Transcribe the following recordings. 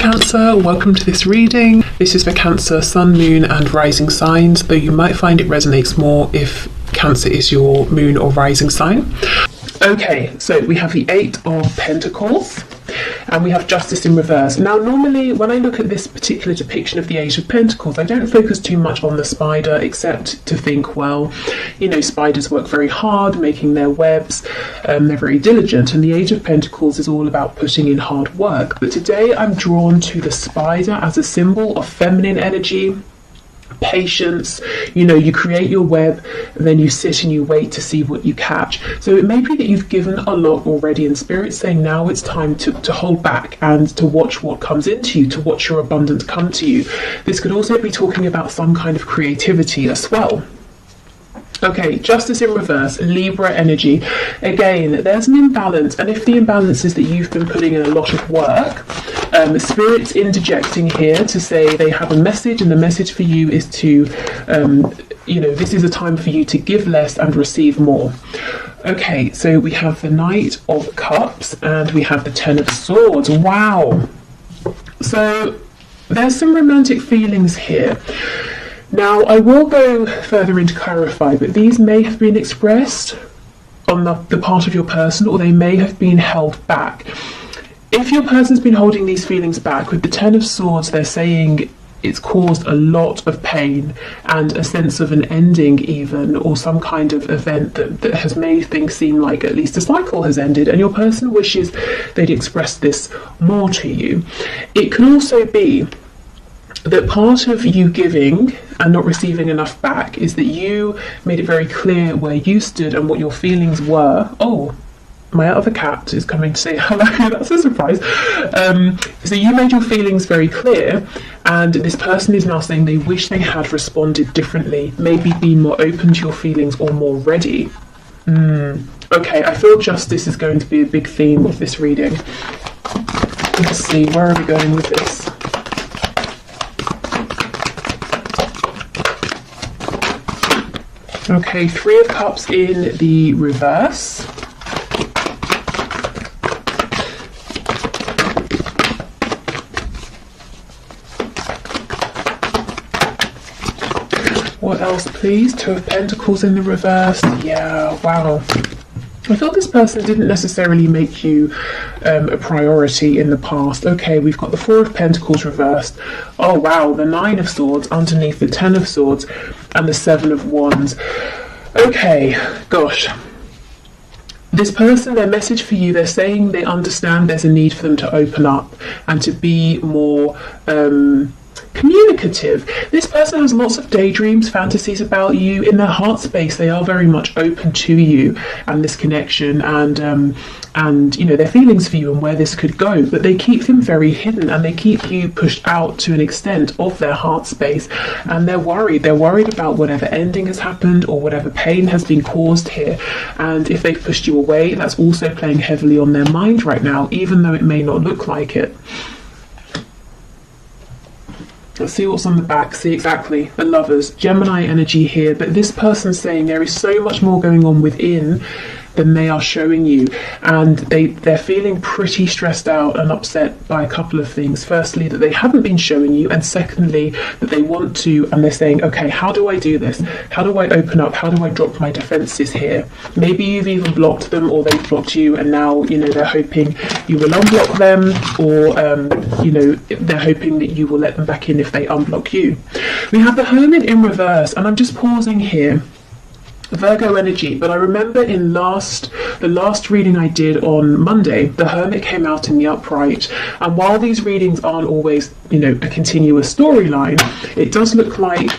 Cancer, welcome to this reading. This is for Cancer, Sun, Moon and Rising signs, though you might find it resonates more if Cancer is your moon or rising sign. Okay, so we have the Eight of Pentacles and we have Justice in reverse. Now normally when I look at this particular depiction of the Eight of Pentacles, I don't focus too much on the spider except to think, well, you know, spiders work very hard making their webs, they're very diligent, and the Eight of Pentacles is all about putting in hard work. But today I'm drawn to the spider as a symbol of feminine energy, patience. You know, you create your web, then you sit and you wait to see what you catch. So it may be that you've given a lot already and Spirit's saying now it's time to hold back and to watch what comes into you, to watch your abundance come to you. This could also be talking about some kind of creativity as well. Okay, Justice in reverse, Libra energy. Again, there's an imbalance, and if the imbalance is that you've been putting in a lot of work, Spirit's interjecting here to say they have a message, and the message for you is to, you know, this is a time for you to give less and receive more. Okay, so we have the Knight of Cups and we have the Ten of Swords. Wow. So there's some romantic feelings here. Now, I will go further in to clarify, but these may have been expressed on the part of your person, or they may have been held back. If your person's been holding these feelings back, with the Ten of Swords, they're saying it's caused a lot of pain and a sense of an ending even, or some kind of event that has made things seem like at least a cycle has ended, and your person wishes they'd express this more to you. It can also be that part of you giving and not receiving enough back is that you made it very clear where you stood and what your feelings were. Oh, my other cat is coming to say hello. That's a surprise. So you made your feelings very clear, and this person is now saying they wish they had responded differently, maybe been more open to your feelings or more ready. Okay, I feel justice is going to be a big theme of this reading. Let's see, where are we going with this? Okay, Three of Cups in the reverse. What else, please? Two of Pentacles in the reverse. Yeah, wow. I thought this person didn't necessarily make you a priority in the past. Okay, we've got the Four of Pentacles reversed. Oh wow, the Nine of Swords underneath the Ten of Swords and the Seven of Wands. Okay, gosh. This person, their message for you, they're saying they understand there's a need for them to open up and to be more communicative. This person has lots of daydreams, fantasies about you. In their heart space, they are very much open to you and this connection and you know, their feelings for you and where this could go, but they keep them very hidden and they keep you pushed out to an extent of their heart space, and they're worried about whatever ending has happened or whatever pain has been caused here. And if they've pushed you away, that's also playing heavily on their mind right now, even though it may not look like it. Let's see what's on the back. See, exactly, the Lovers, Gemini energy here, but this person's saying there is so much more going on within than they are showing you, and they're feeling pretty stressed out and upset by a couple of things. Firstly, that they haven't been showing you, and secondly, that they want to, and they're saying, okay, how do I do this? How do I open up? How do I drop my defenses here? Maybe you've even blocked them, or they've blocked you, and now, you know, they're hoping you will unblock them, or you know, they're hoping that you will let them back in if they unblock you. We have the Hermit in reverse, and I'm just pausing here. Virgo energy, but I remember in the last reading I did on Monday, the Hermit came out in the upright, and while these readings aren't always, you know, a continuous storyline, it does look like,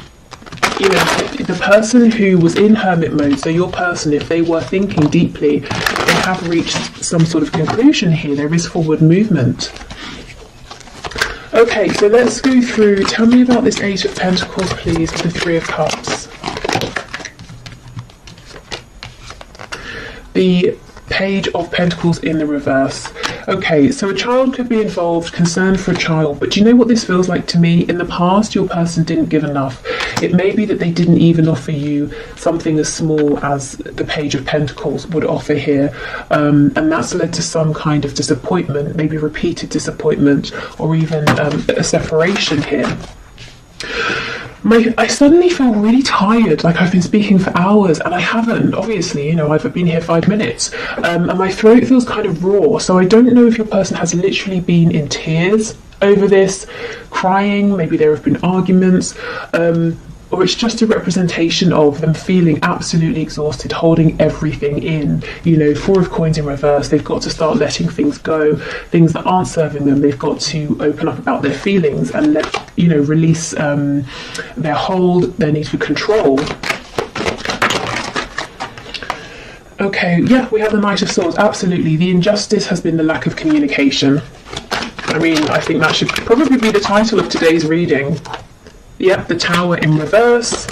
you know, the person who was in Hermit mode, so your person, if they were thinking deeply, they have reached some sort of conclusion here. There is forward movement. Okay, so let's go through. Tell me about this Eight of Pentacles, please, with the Three of Cups. The Page of Pentacles in the reverse. Okay, so a child could be involved, concern for a child, but do you know what this feels like to me? In the past, your person didn't give enough. It may be that they didn't even offer you something as small as the Page of Pentacles would offer here, and that's led to some kind of disappointment, maybe repeated disappointment, or even a separation here. I suddenly feel really tired, like I've been speaking for hours, and I haven't, obviously, you know, I've been here 5 minutes, and my throat feels kind of raw, so I don't know if your person has literally been in tears over this, crying, maybe there have been arguments, or it's just a representation of them feeling absolutely exhausted, holding everything in. You know, 4 of Coins in reverse, they've got to start letting things go, things that aren't serving them. They've got to open up about their feelings and let, you know, release their hold, their need for control. Okay, yeah, we have the Knight of Swords, absolutely. The injustice has been the lack of communication. I mean, I think that should probably be the title of today's reading. Yep, the Tower in reverse.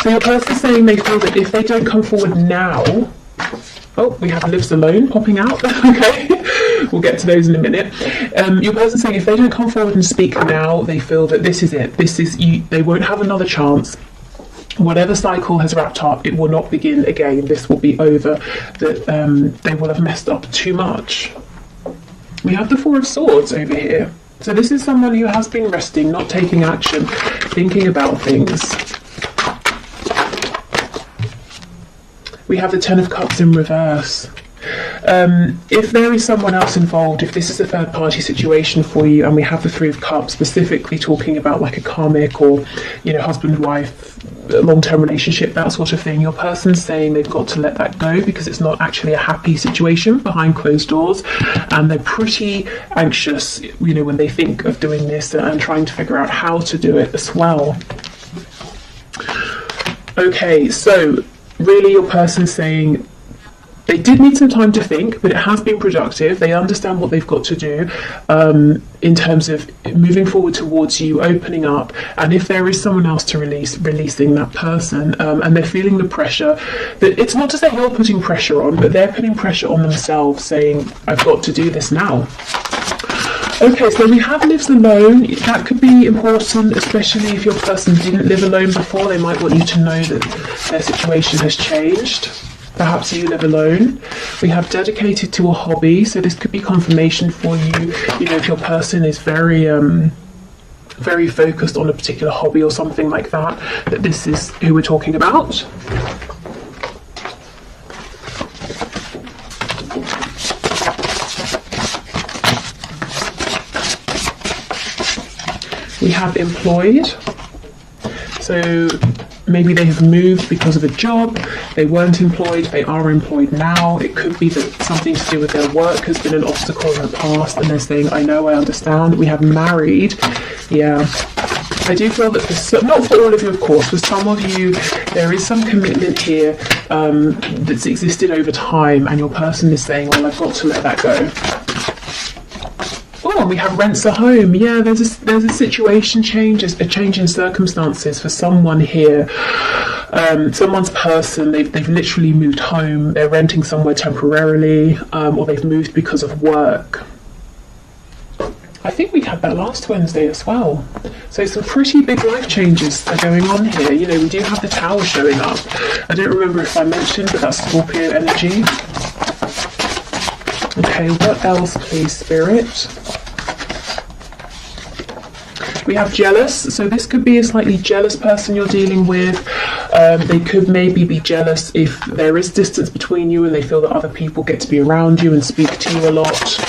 So your person's saying they feel that if they don't come forward now... Oh, we have Lives Alone popping out. Okay, we'll get to those in a minute. Your person's saying if they don't come forward and speak now, they feel that this is it. This is you. They won't have another chance. Whatever cycle has wrapped up, it will not begin again. This will be over. That they will have messed up too much. We have the Four of Swords over here. So this is someone who has been resting, not taking action, thinking about things. We have the Ten of Cups in reverse. If there is someone else involved, if this is a third party situation for you, and we have the Three of Cups specifically talking about like a karmic or, you know, husband, wife, long-term relationship, that sort of thing, your person's saying they've got to let that go because it's not actually a happy situation behind closed doors, and they're pretty anxious, you know, when they think of doing this and trying to figure out how to do it as well. Okay, so really your person's saying they did need some time to think, but it has been productive. They understand what they've got to do in terms of moving forward towards you, opening up, and if there is someone else to releasing that person, and they're feeling the pressure. That it's not to say you're putting pressure on, but they're putting pressure on themselves, saying, I've got to do this now. Okay, so we have Lives Alone. That could be important, especially if your person didn't live alone before. They might want you to know that their situation has changed. Perhaps you live alone. We have Dedicated to a hobby, so this could be confirmation for you. You know, if your person is very very focused on a particular hobby or something like that, that this is who we're talking about. We have Employed. So maybe they have moved because of a job, they weren't employed, they are employed now. It could be that something to do with their work has been an obstacle in the past and they're saying, I know, I understand. We have Married. Yeah, I do feel that not for all of you, of course, for some of you, there is some commitment here that's existed over time, and your person is saying, well, I've got to let that go. Oh, and we have Rents a Home. Yeah, there's a situation change, a change in circumstances for someone here. Someone's person, they've literally moved home, they're renting somewhere temporarily, or they've moved because of work. I think we had that last Wednesday as well. So some pretty big life changes are going on here. You know, we do have the Tower showing up. I don't remember if I mentioned, but that's Scorpio energy. Okay, what else, please, Spirit? We have Jealous. So this could be a slightly jealous person you're dealing with. They could maybe be jealous if there is distance between you and they feel that other people get to be around you and speak to you a lot.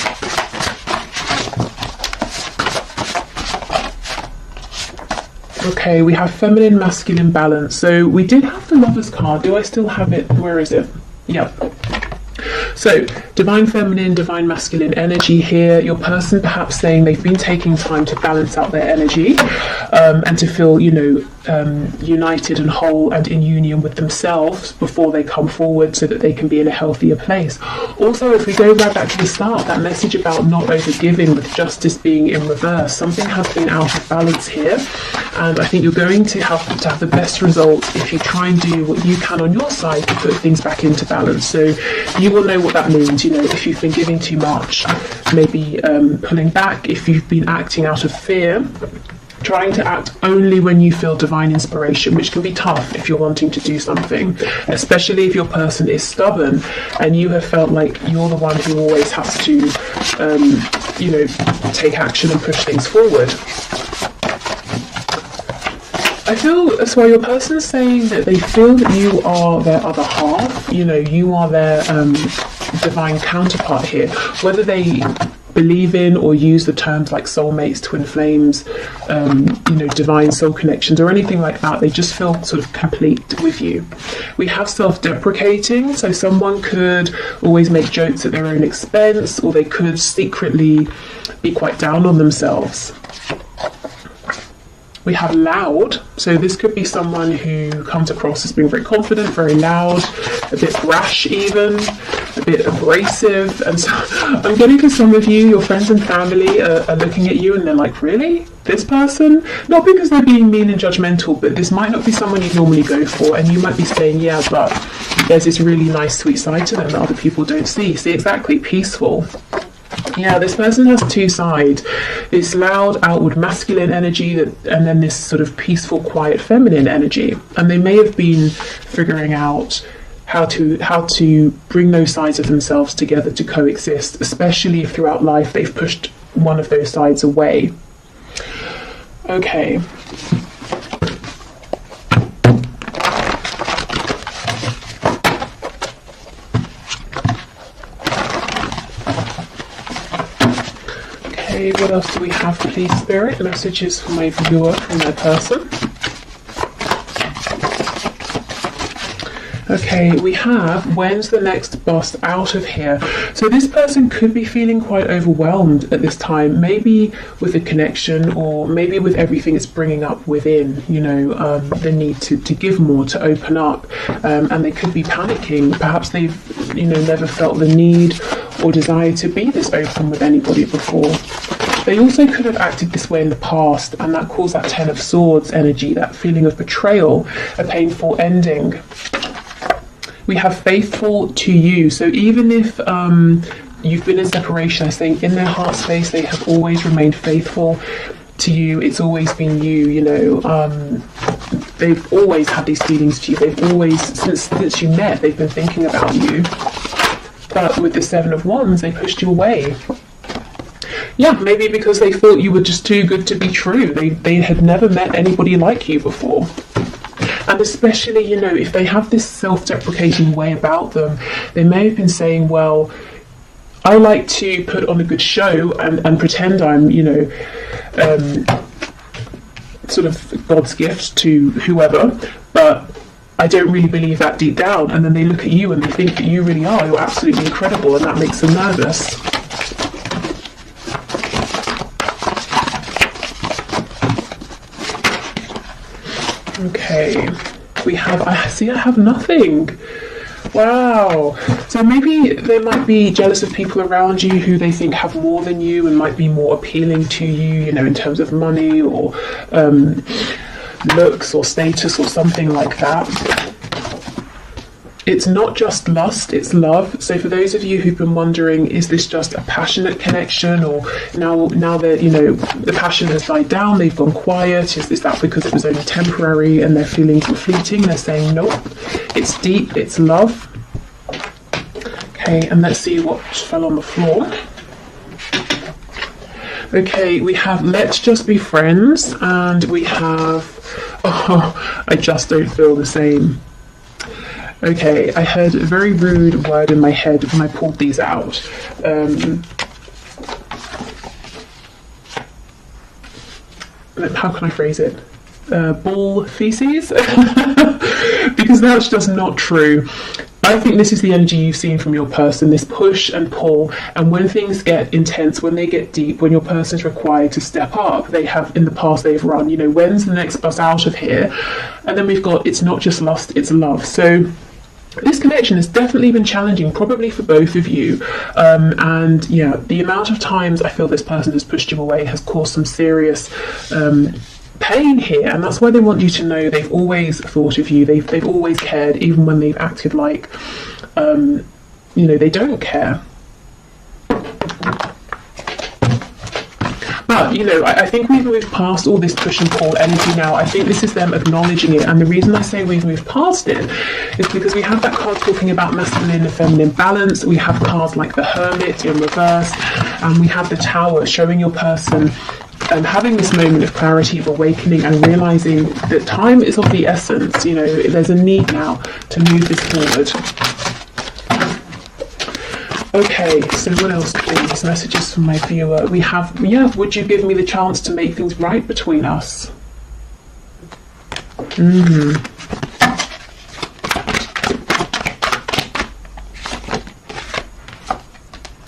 Okay, we have Feminine, Masculine balance. So we did have the Lovers card. Do I still have it? Where is it? Yep. So, Divine Feminine, Divine Masculine energy here. Your person perhaps saying they've been taking time to balance out their energy and to feel, you know, united and whole and in union with themselves before they come forward, so that they can be in a healthier place. Also, if we go right back to the start, that message about not overgiving, with justice being in reverse, something has been out of balance here, and I think you're going to have the best results if you try and do what you can on your side to put things back into balance. So you will know what that means. If you've been giving too much, maybe pulling back. If you've been acting out of fear, trying to act only when you feel divine inspiration, which can be tough if you're wanting to do something, especially if your person is stubborn and you have felt like you're the one who always has to, take action and push things forward. I feel as well your person is saying that they feel that you are their other half, you are their divine counterpart here, whether they believe in or use the terms like soulmates, twin flames, divine soul connections or anything like that. They just feel sort of complete with you. We have self-deprecating, so someone could always make jokes at their own expense, or they could secretly be quite down on themselves. We have loud, so this could be someone who comes across as being very confident, very loud, a bit brash even, a bit abrasive. And so I'm getting to some of you, your friends and family are looking at you and they're like, really? This person? Not because they're being mean and judgmental, but this might not be someone you'd normally go for, and you might be saying, yeah, but there's this really nice sweet side to them that other people don't see. See, exactly, peaceful. Yeah, this person has two sides. This loud, outward masculine energy, and then this sort of peaceful, quiet, feminine energy. And they may have been figuring out how to bring those sides of themselves together to coexist, especially if throughout life they've pushed one of those sides away. Okay. What else do we have, please, Spirit? Messages for my viewer from their person. Okay, we have, when's the next bus out of here? So this person could be feeling quite overwhelmed at this time, maybe with a connection or maybe with everything it's bringing up within, the need to give more, to open up, and they could be panicking. Perhaps they've, never felt the need or desire to be this open with anybody before. They also could have acted this way in the past, and that caused that Ten of Swords energy, that feeling of betrayal, a painful ending. We have faithful to you. So even if you've been in separation, I think in their heart space they have always remained faithful to you. It's always been you, they've always had these feelings for you. They've always, since you met, they've been thinking about you. But with the Seven of Wands, they pushed you away. Yeah, maybe because they thought you were just too good to be true. They had never met anybody like you before. And especially, if they have this self-deprecating way about them, they may have been saying, well, I like to put on a good show and pretend I'm, sort of God's gift to whoever, but I don't really believe that deep down. And then they look at you and they think that you really are. You're absolutely incredible, and that makes them nervous. Okay, I have nothing. Wow. So maybe they might be jealous of people around you who they think have more than you and might be more appealing to you, in terms of money or looks or status or something like that. It's not just lust, it's love. So for those of you who've been wondering, is this just a passionate connection, or now that the passion has died down, they've gone quiet, is that because it was only temporary and their feelings were fleeting? They're saying nope, it's deep, it's love. Okay, and let's see what fell on the floor. Okay, we have let's just be friends, and we have I just don't feel the same. Okay, I heard a very rude word in my head when I pulled these out. How can I phrase it? Bull feces? Because that's just not true. I think this is the energy you've seen from your person, this push and pull. And when things get intense, when they get deep, when your person is required to step up, they have, in the past, they've run, you know, when's the next bus out of here? And then we've got, it's not just lust, it's love. So this connection has definitely been challenging, probably for both of you. And yeah, the amount of times I feel this person has pushed you away has caused some serious pain here, and that's why they want you to know they've always thought of you, they've always cared, even when they've acted like you know, they don't care. But, you know, I think we've moved past all this push and pull energy now. I think this is them acknowledging it. And the reason I say we've moved past it is because we have that card talking about masculine and feminine balance. We have cards like the Hermit in reverse. And we have the Tower showing your person having this moment of clarity, of awakening, and realizing that time is of the essence. You know, there's a need now to move this forward. Okay, so what else, please? Messages from my viewer. We have, yeah, would you give me the chance to make things right between us?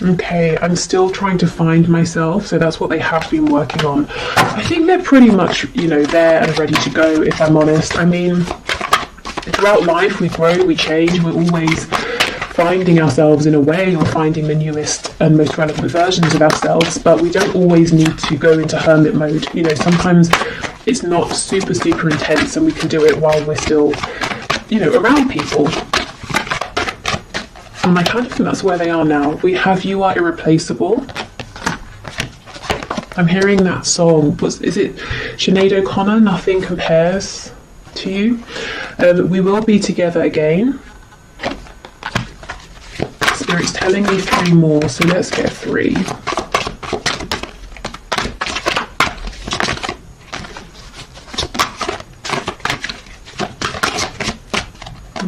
Okay, I'm still trying to find myself, so that's what they have been working on. I think they're pretty much, you know, there and ready to go, if I'm honest. I mean, throughout life, we grow, we change, we're always finding ourselves in a way, or finding the newest and most relevant versions of ourselves, but we don't always need to go into hermit mode. You know, sometimes it's not super intense, and we can do it while we're still, you know, around people. And I kind of think that's where they are now. We have You Are Irreplaceable. I'm hearing that song. Is it Sinead O'Connor? Nothing Compares to You. We Will Be Together Again. Spirit's telling me 3 more, so let's get 3.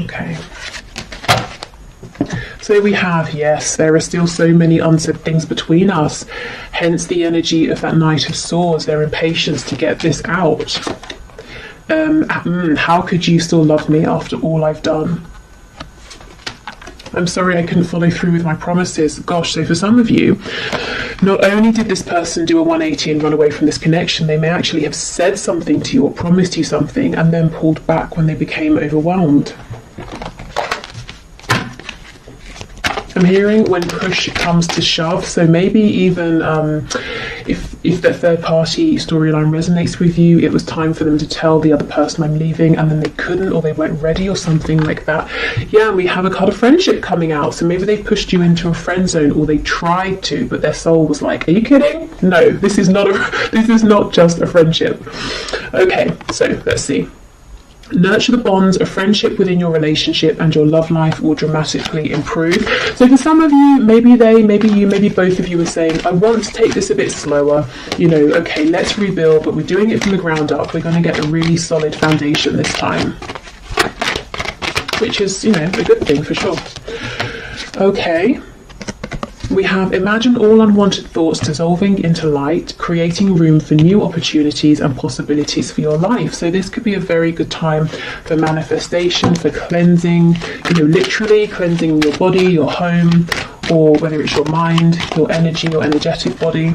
Okay. So we have, yes, there are still so many unsaid things between us, hence the energy of that Knight of Swords, their impatience to get this out. How could you still love me after all I've done? I'm sorry I couldn't follow through with my promises. Gosh, so for some of you, not only did this person do a 180 and run away from this connection, they may actually have said something to you or promised you something and then pulled back when they became overwhelmed. I'm hearing when push comes to shove, so maybe even if the third party storyline resonates with you, it was time for them to tell the other person I'm leaving, and then they couldn't, or they weren't ready, or something like that. Yeah, and we have a card of friendship coming out, so maybe they pushed you into a friend zone, or they tried to, but their soul was like, are you kidding? No, this is not just a friendship. Okay, so let's see. Nurture the bonds of friendship within your relationship, and your love life will dramatically improve. So for some of you, maybe you, maybe both of you are saying, I want to take this a bit slower. You know, okay, let's rebuild, but we're doing it from the ground up. We're going to get a really solid foundation this time. Which is, you know, a good thing for sure. Okay. We have imagine all unwanted thoughts dissolving into light, creating room for new opportunities and possibilities for your life. So this could be a very good time for manifestation, for cleansing, you know, literally cleansing your body, your home, or whether it's your mind, your energy, your energetic body.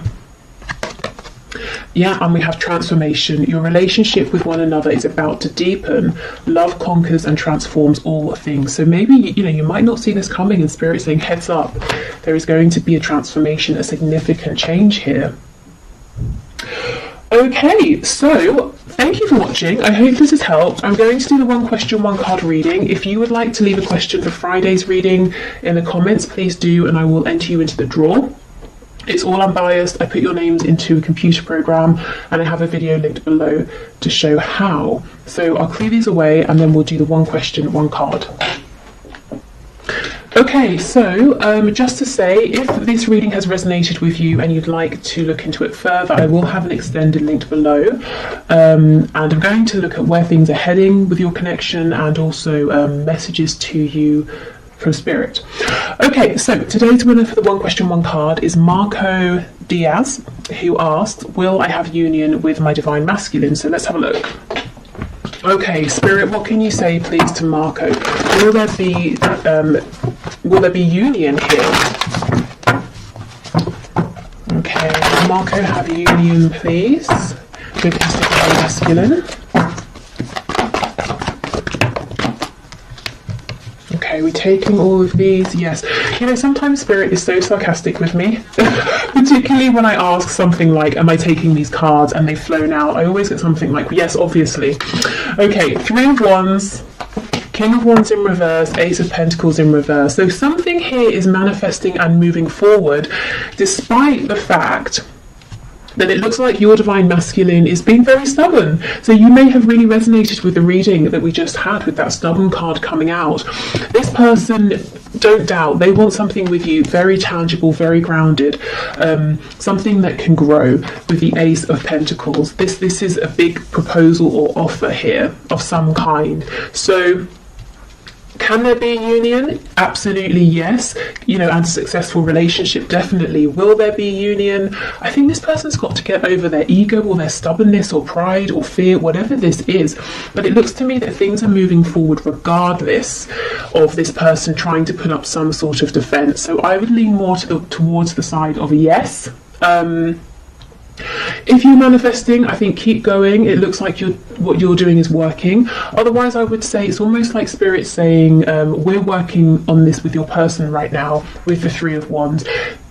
Yeah, and we have transformation. Your relationship with one another is about to deepen. Love conquers and transforms all things. So maybe, you know, you might not see this coming, and Spirit saying, heads up, there is going to be a transformation, a significant change here. Okay, so thank you for watching. I hope this has helped. I'm going to do the 1 question, 1 card reading. If you would like to leave a question for Friday's reading in the comments, please do, and I will enter you into the draw. It's all unbiased. I put your names into a computer program, and I have a video linked below to show how. So I'll clear these away, and then we'll do the 1 question, 1 card. Okay, so just to say, if this reading has resonated with you and you'd like to look into it further, I will have an extended link below, and I'm going to look at where things are heading with your connection, and also messages to you from Spirit. Okay, so today's winner for the 1 question, 1 card is Marco Diaz, who asked, will I have union with my divine masculine? So let's have a look. Okay, Spirit, what can you say, please, to Marco? Will there be union here? Okay, Marco, have union, please, with his divine masculine. Okay, we're taking all of these. Yes. You know, sometimes Spirit is so sarcastic with me, particularly when I ask something like, am I taking these cards? And they've flown out. I always get something like, yes, obviously. Okay, 3 of Wands, King of Wands in reverse, Ace of Pentacles in reverse. So something here is manifesting and moving forward, despite the fact that it looks like your divine masculine is being very stubborn. So you may have really resonated with the reading that we just had with that stubborn card coming out. This person, don't doubt, they want something with you very tangible, very grounded, something that can grow with the Ace of Pentacles. This is a big proposal or offer here of some kind. So can there be a union? Absolutely, yes. You know, and a successful relationship, definitely. Will there be a union? I think this person's got to get over their ego or their stubbornness or pride or fear, whatever this is. But it looks to me that things are moving forward regardless of this person trying to put up some sort of defense. So I would lean more towards the side of a yes. If you're manifesting, I think keep going. It looks like what you're doing is working. Otherwise, I would say it's almost like Spirit saying, we're working on this with your person right now with the 3 of Wands.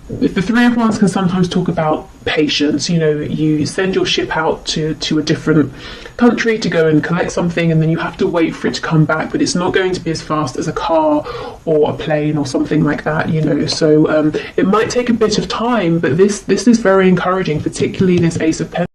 The 3 of Wands can sometimes talk about patience. You know, you send your ship out to a different country to go and collect something, and then you have to wait for it to come back, but it's not going to be as fast as a car or a plane or something like that, you know. So it might take a bit of time, but this is very encouraging, particularly this Ace of Pentacles.